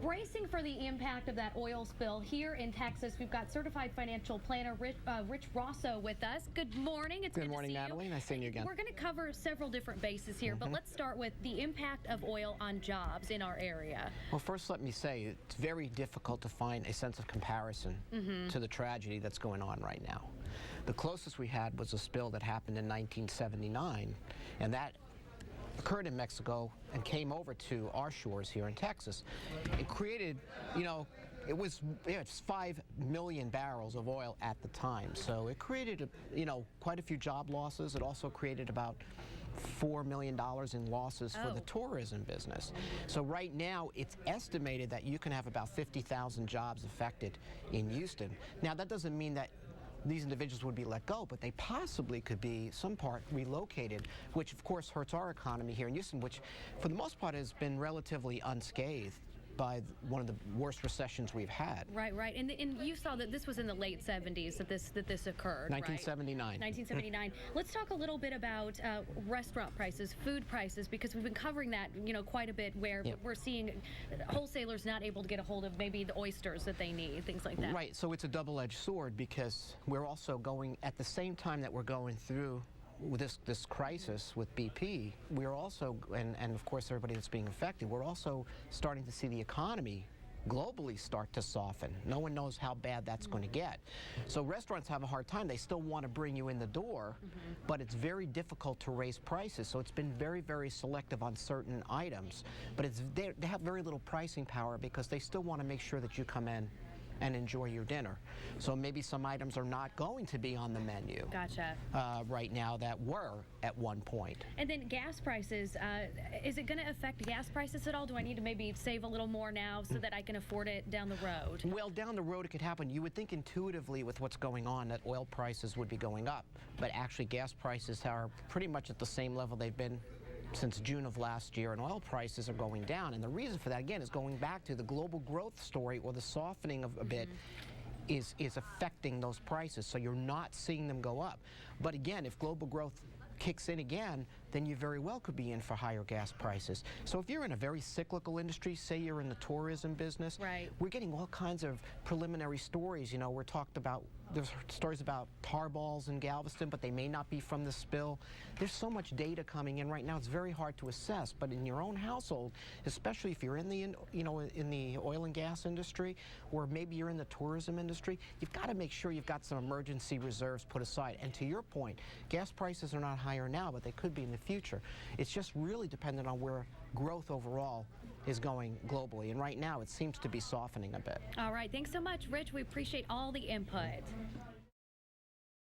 bracing for the impact of that oil spill here in Texas. We've got certified financial planner Rich Rosso with us. Good morning. It's good morning, Natalie. Nice seeing you again. We're going to cover several different bases here, but let's start with the impact of oil on jobs in our area. Well, first let me say it's very difficult to find a sense of comparison to the tragedy that's going on right now. The closest we had was a spill that happened in 1979, and that occurred in Mexico and came over to our shores here in Texas. It created, it's 5 million barrels of oil at the time. So it created, quite a few job losses. It also created about $4 million in losses for the tourism business. So right now, it's estimated that you can have about 50,000 jobs affected in Houston. Now, that doesn't mean that these individuals would be let go, but they possibly could be, some part, relocated, which of course hurts our economy here in Houston, which for the most part has been relatively unscathed by one of the worst recessions we've had. Right. And you saw that this was in the late 70s that this occurred, 1979. Right? 1979. Let's talk a little bit about restaurant prices, food prices, because we've been covering that, quite a bit, where we're seeing wholesalers not able to get a hold of maybe the oysters that they need, things like that. Right, so it's a double-edged sword, because we're also going, at the same time that we're going through this crisis with BP, we're also, and of course everybody that's being affected, we're also starting to see the economy globally start to soften. No one knows how bad that's going to get. So restaurants have a hard time. They still want to bring you in the door, but it's very difficult to raise prices. So it's been very, very selective on certain items. But they have very little pricing power because they still want to make sure that you come in and enjoy your dinner. So maybe some items are not going to be on the menu. Gotcha. Right now that were at one point. And then gas prices, is it going to affect gas prices at all? Do I need to maybe save a little more now so that I can afford it down the road? Well, down the road it could happen. You would think intuitively with what's going on that oil prices would be going up, but actually gas prices are pretty much at the same level they've been since June of last year, and oil prices are going down. And the reason for that, again, is going back to the global growth story, or the softening of a bit is affecting those prices. So you're not seeing them go up. But again, if global growth kicks in again, then you very well could be in for higher gas prices. So if you're in a very cyclical industry, say you're in the tourism business, we're getting all kinds of preliminary stories. We're talked about, there's stories about tar balls in Galveston, but they may not be from the spill. There's so much data coming in right now, it's very hard to assess. But in your own household, especially if you're in the, in the oil and gas industry, or maybe you're in the tourism industry, you've got to make sure you've got some emergency reserves put aside. And to your point, gas prices are not higher now, but they could be in the future. It's just really dependent on where growth overall is going globally. And right now, it seems to be softening a bit. All right. Thanks so much, Rich. We appreciate all the input.